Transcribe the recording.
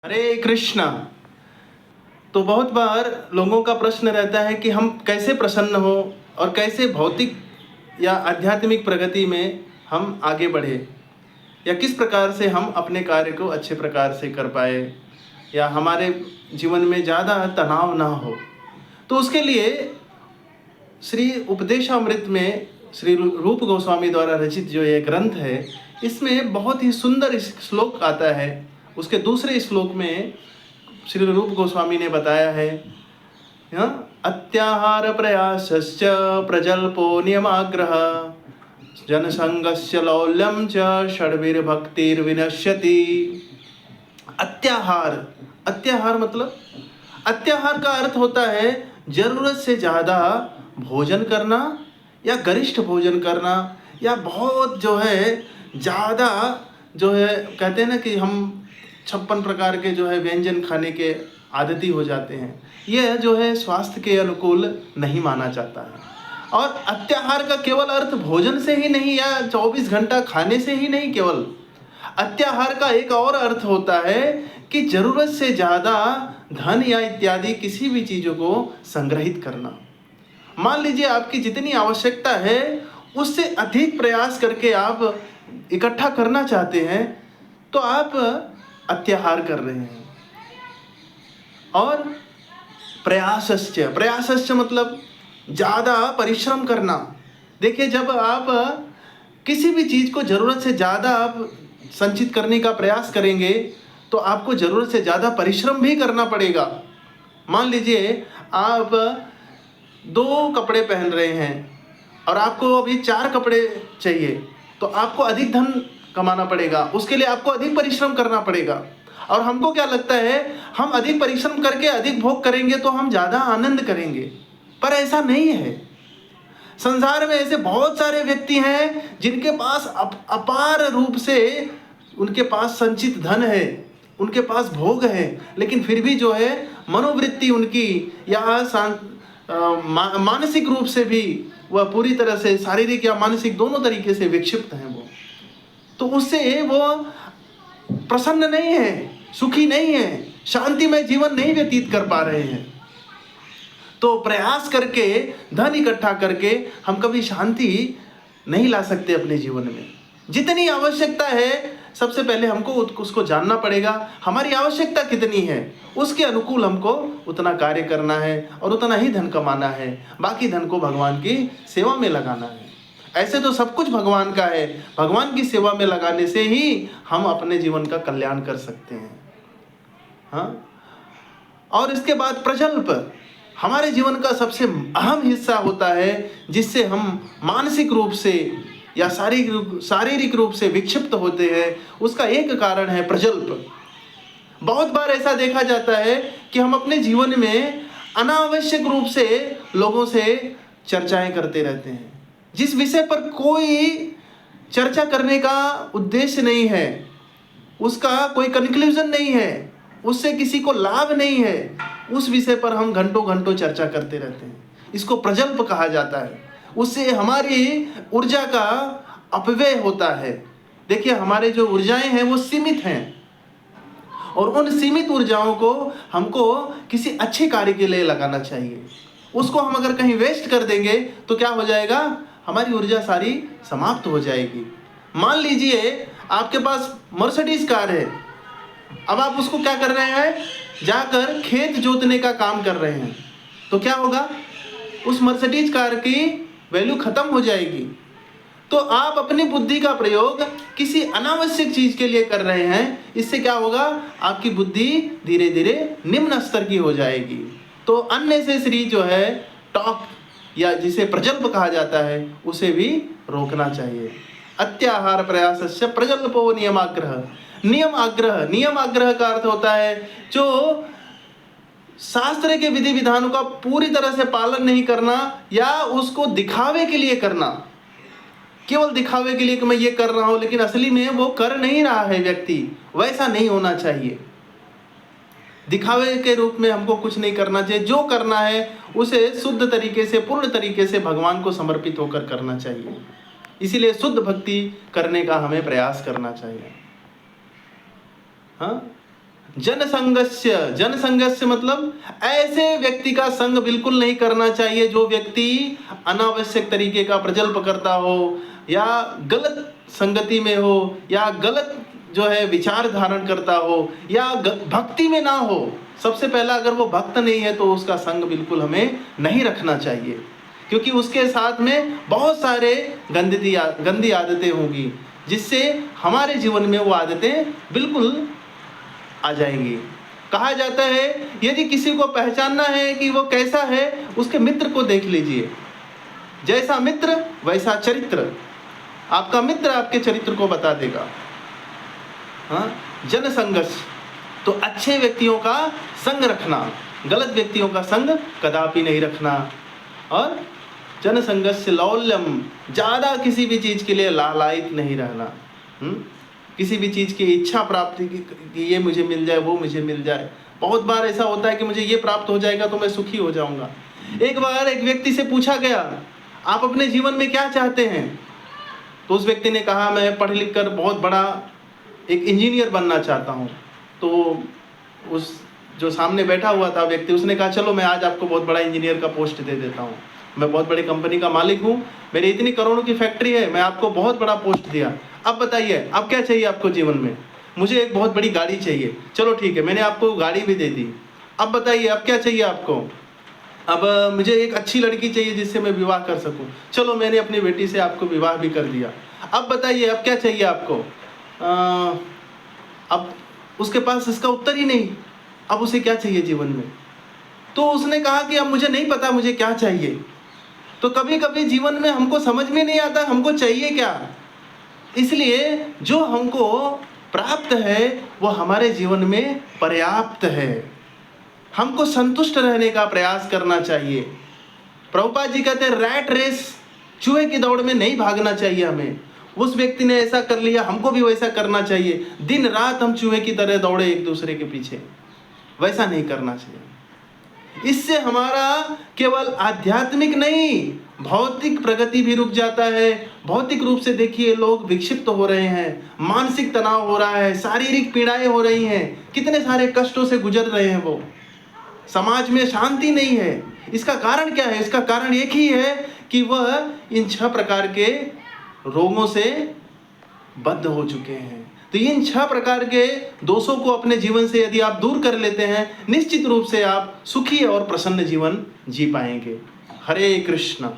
हरे कृष्णा। तो बहुत बार लोगों का प्रश्न रहता है कि हम कैसे प्रसन्न हो और कैसे भौतिक या आध्यात्मिक प्रगति में हम आगे बढ़े, या किस प्रकार से हम अपने कार्य को अच्छे प्रकार से कर पाए, या हमारे जीवन में ज़्यादा तनाव ना हो। तो उसके लिए श्री उपदेशामृत में श्री रूप गोस्वामी द्वारा रचित जो ये ग्रंथ है, इसमें बहुत ही सुंदर श्लोक आता है। उसके दूसरे श्लोक में श्री रूप गोस्वामी ने बताया है, अत्याहार प्रयासश्च प्रजल्पो नियमाग्रह जनसंगस्य लौल्यम च षड्भिर्भक्तिर्विनश्यति। अत्याहार, अत्याहार मतलब, अत्याहार का अर्थ होता है जरूरत से ज़्यादा भोजन करना, या गरिष्ठ भोजन करना, या बहुत जो है ज़्यादा जो है, कहते हैं ना कि हम 56 प्रकार के जो है व्यंजन खाने के आदती हो जाते हैं। यह जो है स्वास्थ्य के अनुकूल नहीं माना जाता है। और अत्याहार का केवल अर्थ भोजन से ही नहीं, या 24 घंटा खाने से ही नहीं। केवल अत्याहार का एक और अर्थ होता है कि जरूरत से ज़्यादा धन या इत्यादि किसी भी चीज़ों को संग्रहित करना। मान लीजिए आपकी जितनी आवश्यकता है उससे अधिक प्रयास करके आप इकट्ठा करना चाहते हैं, तो आप अत्याहार कर रहे हैं। और प्रयासश्च, प्रयासश्च मतलब ज़्यादा परिश्रम करना। देखिए, जब आप किसी भी चीज़ को ज़रूरत से ज़्यादा आप संचित करने का प्रयास करेंगे तो आपको ज़रूरत से ज़्यादा परिश्रम भी करना पड़ेगा। मान लीजिए आप 2 कपड़े पहन रहे हैं और आपको अभी 4 कपड़े चाहिए, तो आपको अधिक धन कमाना पड़ेगा, उसके लिए आपको अधिक परिश्रम करना पड़ेगा। और हमको क्या लगता है, हम अधिक परिश्रम करके अधिक भोग करेंगे तो हम ज़्यादा आनंद करेंगे, पर ऐसा नहीं है। संसार में ऐसे बहुत सारे व्यक्ति हैं जिनके पास अपार रूप से उनके पास संचित धन है, उनके पास भोग है, लेकिन फिर भी जो है मनोवृत्ति उनकी या मानसिक रूप से भी वह पूरी तरह से, शारीरिक या मानसिक दोनों तरीके से विक्षिप्त हैं वो। तो उससे वो प्रसन्न नहीं है, सुखी नहीं है, शांतिमय जीवन नहीं व्यतीत कर पा रहे हैं। तो प्रयास करके, धन इकट्ठा करके हम कभी शांति नहीं ला सकते अपने जीवन में। जितनी आवश्यकता है, सबसे पहले हमको उसको जानना पड़ेगा, हमारी आवश्यकता कितनी है, उसके अनुकूल हमको उतना कार्य करना है और उतना ही धन कमाना है। बाकी धन को भगवान की सेवा में लगाना है। ऐसे तो सब कुछ भगवान का है, भगवान की सेवा में लगाने से ही हम अपने जीवन का कल्याण कर सकते हैं। हाँ, और इसके बाद प्रजल्प हमारे जीवन का सबसे अहम हिस्सा होता है, जिससे हम मानसिक रूप से या शारीरिक रूप से विक्षिप्त होते हैं। उसका एक कारण है प्रजल्प। बहुत बार ऐसा देखा जाता है कि हम अपने जीवन में अनावश्यक रूप से लोगों से चर्चाएं करते रहते हैं, जिस विषय पर कोई चर्चा करने का उद्देश्य नहीं है, उसका कोई कंक्लूजन नहीं है, उससे किसी को लाभ नहीं है, उस विषय पर हम घंटों घंटों चर्चा करते रहते हैं। इसको प्रजल्प कहा जाता है। उससे हमारी ऊर्जा का अपव्यय होता है। देखिए, हमारे जो ऊर्जाएं हैं वो सीमित हैं, और उन सीमित ऊर्जाओं को हमको किसी अच्छे कार्य के लिए लगाना चाहिए। उसको हम अगर कहीं वेस्ट कर देंगे तो क्या हो जाएगा, हमारी ऊर्जा सारी समाप्त हो जाएगी। मान लीजिए आपके पास मर्सिडीज कार है, अब आप उसको क्या कर रहे हैं, जाकर खेत जोतने का काम कर रहे हैं, तो क्या होगा, उस मर्सिडीज कार की वैल्यू खत्म हो जाएगी। तो आप अपनी बुद्धि का प्रयोग किसी अनावश्यक चीज के लिए कर रहे हैं, इससे क्या होगा, आपकी बुद्धि धीरे धीरे निम्न स्तर की हो जाएगी। तो अननेसेसरी जो है टॉक, या जिसे प्रजल्प कहा जाता है, उसे भी रोकना चाहिए। अत्याहार प्रयासस्य प्रजल्पो नियमाग्रह। नियम आग्रह, नियम आग्रह का अर्थ होता है जो शास्त्र के विधि विधानों का पूरी तरह से पालन नहीं करना, या उसको दिखावे के लिए करना, केवल दिखावे के लिए कि मैं ये कर रहा हूं, लेकिन असली में वो कर नहीं रहा है व्यक्ति। वैसा नहीं होना चाहिए। दिखावे के रूप में हमको कुछ नहीं करना चाहिए। जो करना है उसे शुद्ध तरीके से, पूर्ण तरीके से भगवान को समर्पित होकर करना चाहिए। इसीलिए शुद्ध भक्ति करने का हमें प्रयास करना चाहिए। हाँ, जनसंगस्य मतलब ऐसे व्यक्ति का संग बिल्कुल नहीं करना चाहिए जो व्यक्ति अनावश्यक तरीके का प्रजल्प करता हो, या गलत संगति में हो, या गलत जो है विचार धारण करता हो, या भक्ति में ना हो। सबसे पहला, अगर वो भक्त नहीं है तो उसका संग बिल्कुल हमें नहीं रखना चाहिए, क्योंकि उसके साथ में बहुत सारे गंदी आदतें होंगी, जिससे हमारे जीवन में वो आदतें बिल्कुल आ जाएंगी। कहा जाता है यदि किसी को पहचानना है कि वो कैसा है, उसके मित्र को देख लीजिए। जैसा मित्र वैसा चरित्र। आपका मित्र आपके चरित्र को बता देगा। हाँ, जनसंगस तो अच्छे व्यक्तियों का संग रखना, गलत व्यक्तियों का संग कदापि नहीं रखना। और जनसंगस्य लौल्यम, ज़्यादा किसी भी चीज़ के लिए लालायित नहीं रहना। किसी भी चीज़ की इच्छा प्राप्ति कि ये मुझे मिल जाए, वो मुझे मिल जाए। बहुत बार ऐसा होता है कि मुझे ये प्राप्त हो जाएगा तो मैं सुखी हो जाऊंगा। एक बार एक व्यक्ति से पूछा गया, आप अपने जीवन में क्या चाहते हैं? तो उस व्यक्ति ने कहा, मैं पढ़ लिख कर बहुत बड़ा एक इंजीनियर बनना चाहता हूँ। तो उस जो सामने बैठा हुआ था व्यक्ति, उसने कहा, चलो मैं आज आपको बहुत बड़ा इंजीनियर का पोस्ट दे देता हूँ, मैं बहुत बड़ी कंपनी का मालिक हूँ, मेरी इतनी करोड़ों की फैक्ट्री है, मैं आपको बहुत बड़ा पोस्ट दिया। अब बताइए अब क्या चाहिए आपको जीवन में? मुझे एक बहुत बड़ी गाड़ी चाहिए। चलो ठीक है, मैंने आपको गाड़ी भी दे दी। अब बताइए अब क्या चाहिए आपको? अब मुझे एक अच्छी लड़की चाहिए जिससे मैं विवाह कर सकूं। चलो मैंने अपनी बेटी से आपको विवाह भी कर दिया। अब बताइए अब क्या चाहिए आपको? अब उसके पास इसका उत्तर ही नहीं। अब उसे क्या चाहिए जीवन में? तो उसने कहा कि अब मुझे नहीं पता मुझे क्या चाहिए। तो कभी कभी जीवन में हमको समझ में नहीं आता हमको चाहिए क्या। इसलिए जो हमको प्राप्त है वो हमारे जीवन में पर्याप्त है। हमको संतुष्ट रहने का प्रयास करना चाहिए। प्रभुपाद जी कहते हैं रैट रेस, चूहे की दौड़ में नहीं भागना चाहिए हमें। उस व्यक्ति ने ऐसा कर लिया, हमको भी वैसा करना चाहिए। दिन रात हम चूहे की तरह दौड़े एक दूसरे के पीछे, वैसा नहीं करना चाहिए। इससे हमारा केवल आध्यात्मिक नहीं, भौतिक प्रगति भी रुक जाता है। भौतिक रूप से देखिए लोग विक्षिप्त हो रहे हैं, मानसिक तनाव हो रहा है, शारीरिक पीड़ाएं हो रही हैं, कितने सारे कष्टों से गुजर रहे हैं वो। समाज में शांति नहीं है। इसका कारण क्या है? इसका कारण एक ही है कि वह इन 6 प्रकार के रोगों से बद्ध हो चुके हैं। तो इन 6 प्रकार के दोषों को अपने जीवन से यदि आप दूर कर लेते हैं, निश्चित रूप से आप सुखी और प्रसन्न जीवन जी पाएंगे। हरे कृष्ण।